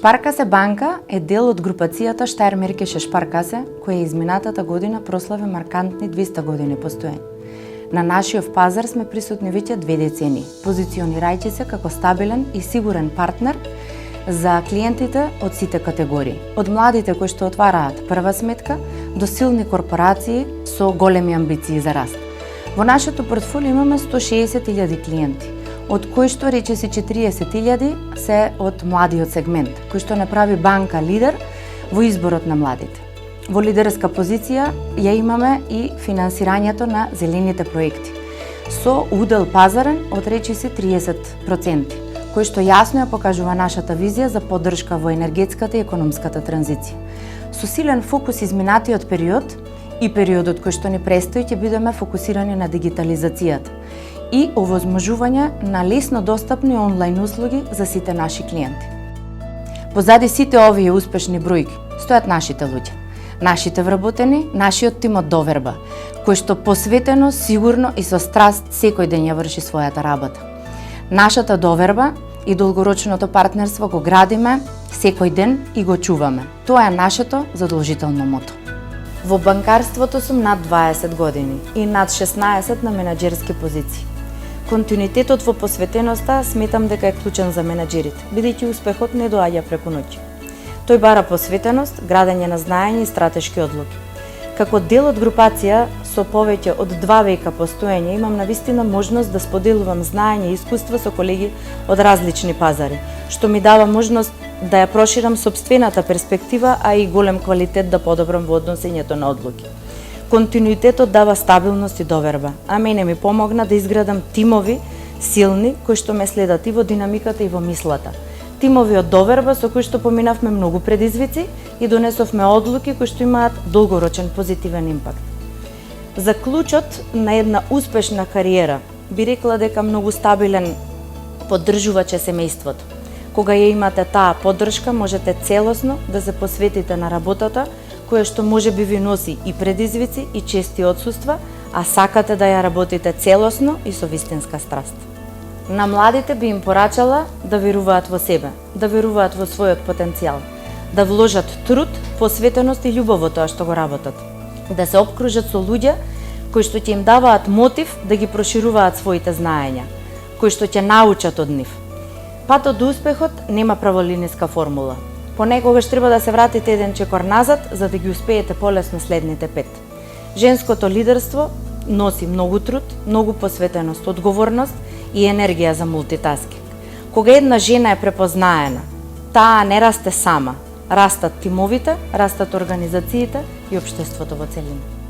Шпаркасе банка е дел од групацијата Штајермеркише Шпаркасе, која изминатата година прослави маркантни 200 години постоење. На нашиот пазар сме присутни веќе 2 децении, позиционирајќи се како стабилен и сигурен партнер за клиентите од сите категории. Од младите кои што отвараат прва сметка до силни корпорации со големи амбиции за раст. Во нашето портфолио имаме 160.000 клиенти, од кои што речиси 40.000 се од младиот сегмент, кој што не прави банка лидер во изборот на младите. Во лидерска позиција ја имаме и финансирањето на зелените проекти, со удел пазарен од речиси 30%, кој што јасно ја покажува нашата визија за поддршка во енергетската и економската транзиција. Со силен фокус изминатиот период и периодот кој што ни престои ќе бидеме фокусирани на дигитализацијата и овозможување на лесно достапни онлайн услуги за сите наши клиенти. Позади сите овие успешни бројки стојат нашите луѓе, нашите вработени, нашиот тим од доверба, кој што посветено, сигурно и со страст секој ден ја врши својата работа. Нашата доверба и долгорочното партнерство го градиме секој ден и го чуваме. Тоа е нашето задолжително мото. Во банкарството сум над 20 години и над 16 на менаџерски позиции. Континуитетот во посветеноста сметам дека е клучен за менаџерите, бидејќи успехот не доаѓа преку ноќ. Тој бара посветеност, градење на знаење и стратешки одлуки. Како дел од групација со повеќе од 2 века постоење имам навистина можност да споделувам знаење и искуства со колеги од различни пазари, што ми дава можност да ја проширам сопствената перспектива, а и голем квалитет да подобрам во односењето на одлуки. Континуитетот дава стабилност и доверба, а мене ми помогна да изградам тимови силни кои што ме следат и во динамиката и во мислата. Тимови од доверба со кои што поминавме многу предизвици и донесовме одлуки кои што имаат долгорочен позитивен импакт. За клучот на една успешна кариера би рекла дека многу стабилен поддржувач е семејството. Кога ја имате таа поддршка, можете целосно да се посветите на работата, која што може би ви носи и предизвици и чести отсуства, а сакате да ја работите целосно и со вистинска страст. На младите би им порачала да веруваат во себе, да веруваат во својот потенцијал, да вложат труд, посветеност и љубов во тоа што го работат, да се опкружат со луѓе кои што ќе им даваат мотив да ги прошируваат своите знаења, кои што ќе научат од нив. Патот до успехот нема праволинеска формула. Понекогаш треба да се вратите еден чекор назад за да ги успеете полесно следните 5. Женското лидерство носи многу труд, многу посветеност, одговорност и енергија за мултитаскинг. Кога една жена е препознаена, таа не расте сама, растат тимовите, растат организациите и општеството во целина.